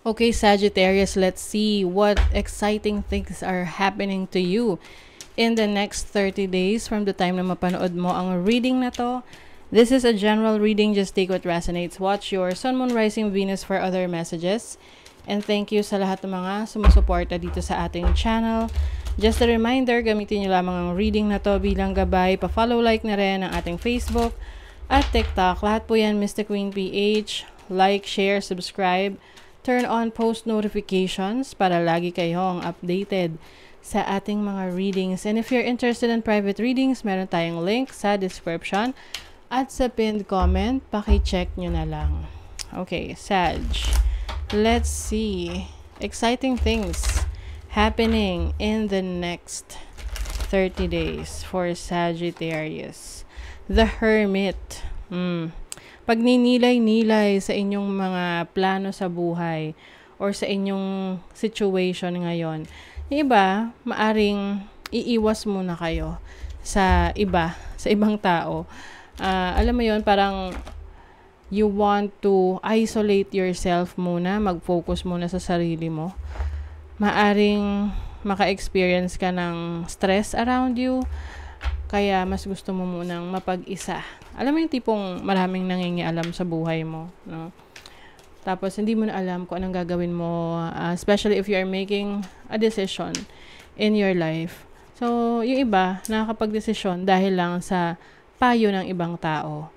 Okay, Sagittarius, let's see what exciting things are happening to you in the next 30 days from the time na mapanood mo ang reading na to. This is a general reading. Just take what resonates. Watch your Sun, Moon, Rising, Venus for other messages. And thank you sa lahat ng mga sumusuporta dito sa ating channel. Just a reminder, gamitin nyo lamang ang reading na to bilang gabay. Pa-follow, like na rin ang ating Facebook at TikTok. Lahat po yan, Mystic Queen PH. Like, share, subscribe. Turn on post notifications para lagi kayong updated sa ating mga readings. And if you're interested in private readings, meron tayong link sa description at sa pinned comment. Paki-check nyo na lang. Okay, Sag. Let's see. Exciting things happening in the next 30 days for Sagittarius. The Hermit. Pag ninilay-nilay sa inyong mga plano sa buhay or sa inyong situation ngayon, yung iba, maaring iiwas muna kayo sa ibang tao. Alam mo yon, parang you want to isolate yourself muna, mag-focus muna sa sarili mo. Maaring maka-experience ka ng stress around you, kaya mas gusto mo munang mapag-isa. Alam mo yung tipong maraming nangingialam sa buhay mo, no? Tapos hindi mo na alam kung anong gagawin mo, especially if you are making a decision in your life. So, yung iba, nakakapag-desisyon dahil lang sa payo ng ibang tao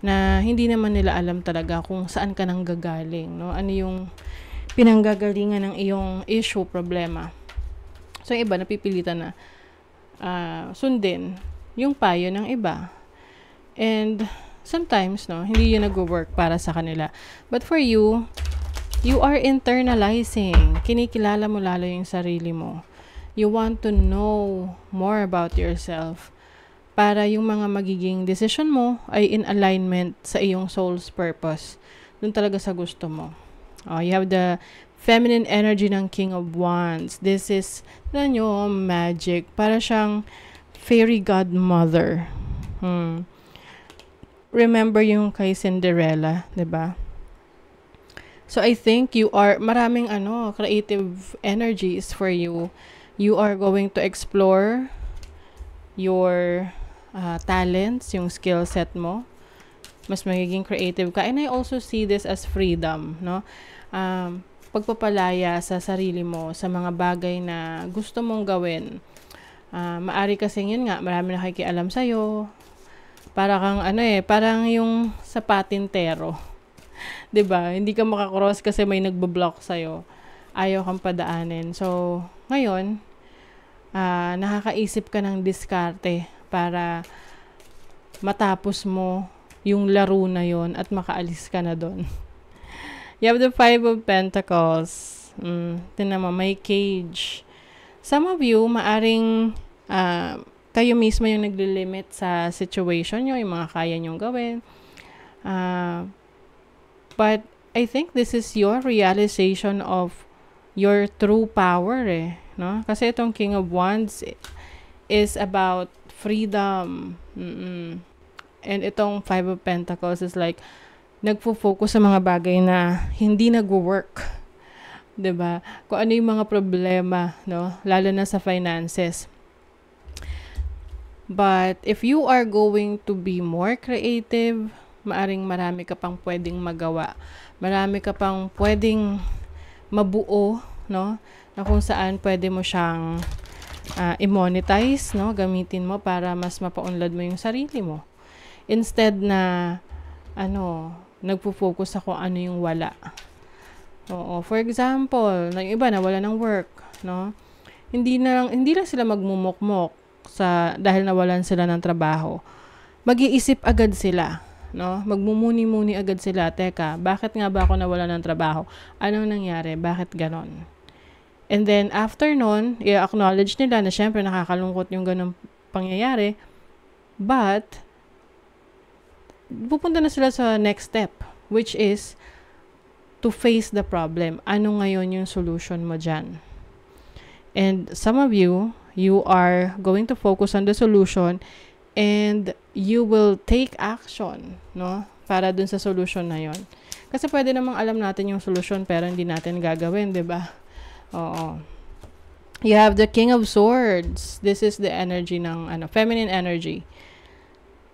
na hindi naman nila alam talaga kung saan ka nang gagaling, no? Ano yung pinanggagalingan ng iyong issue, problema. So, yung iba, napipilitan na sundin yung payo ng iba. And sometimes, no, hindi yun nag-work para sa kanila. But for you, you are internalizing. Kinikilala mo lalo yung sarili mo. You want to know more about yourself para yung mga magiging decision mo ay in alignment sa iyong soul's purpose. Dun talaga sa gusto mo. You have the feminine energy ng King of Wands. This is, magic. Para siyang fairy godmother. Remember yung kay Cinderella, 'di ba? So I think you are maraming creative energies for you. You are going to explore your talents, yung skill set mo. Mas magiging creative ka. And I also see this as freedom, no? Pagpapalaya sa sarili mo sa mga bagay na gusto mong gawin. Maari kasing yun nga, marami nakikialam sa'yo. Para kang parang yung sa patintero. 'Di ba? Hindi ka makakross kasi may nagbo-block sa'yo. Ayaw kang padaanin. So, ngayon, nakakaisip ka ng diskarte para matapos mo yung laro na yon at makaalis ka na doon. You have the Five of Pentacles. Tingnan mo, may cage. Some of you, maaring kayo mismo yung naglilimit sa situation nyo, yung mga kaya nyong gawin. But I think this is your realization of your true power, no? Kasi itong King of Wands is about freedom. And itong Five of Pentacles is like, nagfo-focus sa mga bagay na hindi nagwo-work. 'Di ba? Kung ano yung mga problema, no? Lalo na sa finances. But if you are going to be more creative, maaring marami ka pang pwedeng magawa. Marami ka pang pwedeng mabuo, no? Na kung saan pwede mo siyang i-monetize, no? Gamitin mo para mas mapaunlad mo yung sarili mo. Instead na nagpo-focus ako ano yung wala. Oo, for example, yung iba na wala ng work, no? Hindi lang sila magmumukmok dahil nawalan sila ng trabaho. Mag-iisip agad sila, no? Magmumuni-muni agad sila. Teka, bakit nga ba ako nawalan ng trabaho? Anong nangyari? Bakit ganon? And then after nun, i-acknowledge nila na syempre nakakalungkot yung ganong pangyayari. But pupunta na sila sa next step, which is to face the problem. Ano ngayon yung solution mo dyan? And some of you are going to focus on the solution and you will take action, no? Para dun sa solution na yon. Kasi pwede namang alam natin yung solusyon pero hindi natin gagawin, 'di ba? Oo. You have the King of Swords. This is the energy ng feminine energy.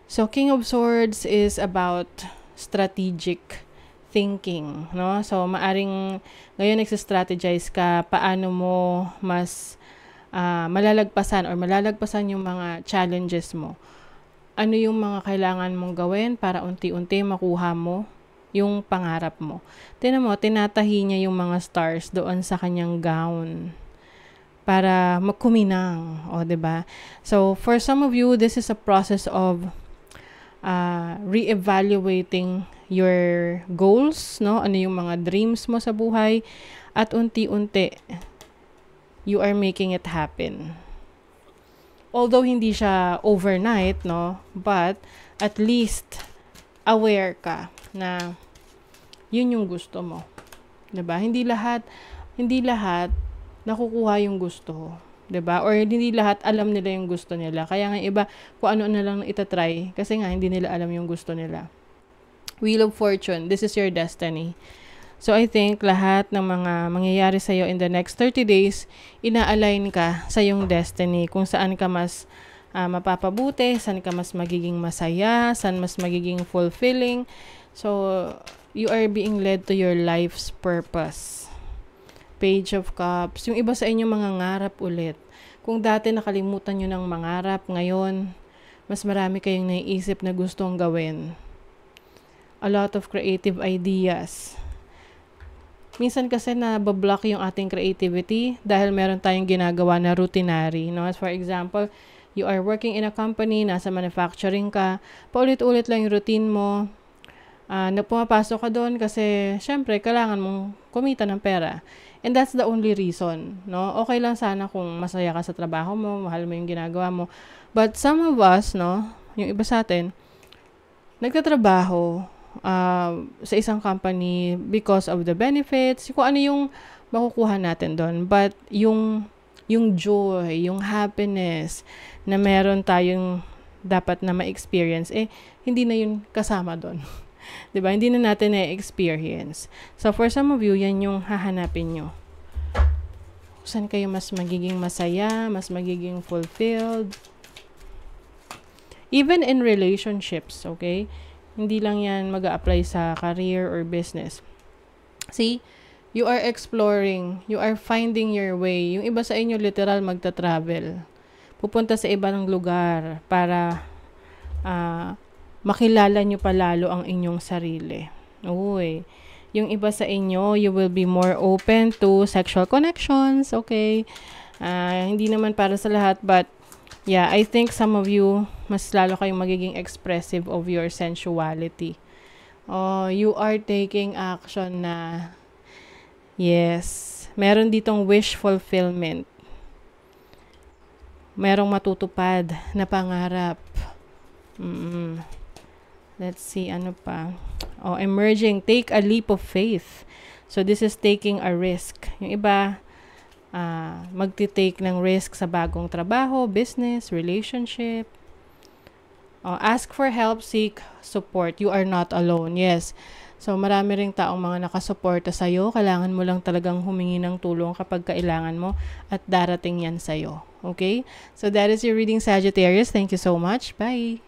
So King of Swords is about strategic thinking, no? So maaring ngayon nagse-strategize ka paano mo mas malalagpasan yung mga challenges mo. Ano yung mga kailangan mong gawin para unti-unti makuha mo yung pangarap mo. Tingnan mo, tinatahi niya yung mga stars doon sa kanyang gown para magkuminang, o 'di ba? So for some of you, this is a process of re-evaluating your goals, no? Ano yung mga dreams mo sa buhay at unti-unti you are making it happen. Although hindi siya overnight, no? But at least aware ka na yun yung gusto mo. 'Di ba? Hindi lahat nakukuha yung gusto, 'di ba? Or hindi lahat alam nila yung gusto nila. Kaya nga iba kung ano na lang itatry kasi nga hindi nila alam yung gusto nila. Wheel of Fortune, this is your destiny. So I think lahat ng mga mangyayari sa iyo in the next 30 days, ina-align ka sa yung destiny, kung saan ka mas mapapabuti, saan ka mas magiging masaya, saan mas magiging fulfilling. So you are being led to your life's purpose. Page of Cups. Yung iba sa inyo mangangarap ulit. Kung dati nakalimutan nyo ng mangarap, ngayon, mas marami kayong naiisip na gustong gawin. A lot of creative ideas. Minsan kasi nabablock yung ating creativity dahil meron tayong ginagawa na routinary. No? As for example, you are working in a company, nasa manufacturing ka, paulit-ulit lang yung routine mo, pumapasok ka doon kasi syempre kailangan mong kumita ng pera. And that's the only reason, no? Okay lang sana kung masaya ka sa trabaho mo, mahal mo yung ginagawa mo. But some of us, no, yung iba sa atin, nagtatrabaho sa isang company because of the benefits, kung ano yung makukuha natin doon. But yung joy, yung happiness na meron tayong dapat na ma-experience, hindi na yun kasama doon. 'Di ba? Hindi na natin na-experience. So for some of you, yan yung hahanapin nyo. Saan kayo mas magiging masaya, mas magiging fulfilled. Even in relationships, okay? Hindi lang yan mag-a-apply sa career or business. See, you are exploring, you are finding your way. Yung iba sa inyo literal magta-travel. Pupunta sa ibang lugar para makilala nyo palalo ang inyong sarili. Uy. Yung iba sa inyo, you will be more open to sexual connections, okay? Hindi naman para sa lahat, but yeah, I think some of you, mas lalo kayong magiging expressive of your sensuality. You are taking action na, yes, meron ditong wish fulfillment. Merong matutupad na pangarap. Let's see, ano pa? Emerging, take a leap of faith. So, this is taking a risk. Yung iba, magti-take ng risk sa bagong trabaho, business, relationship. Ask for help, seek support. You are not alone. Yes. So, marami ring taong mga nakasuporta sa'yo. Kailangan mo lang talagang humingi ng tulong kapag kailangan mo at darating yan sa'yo. Okay? So, that is your reading, Sagittarius. Thank you so much. Bye!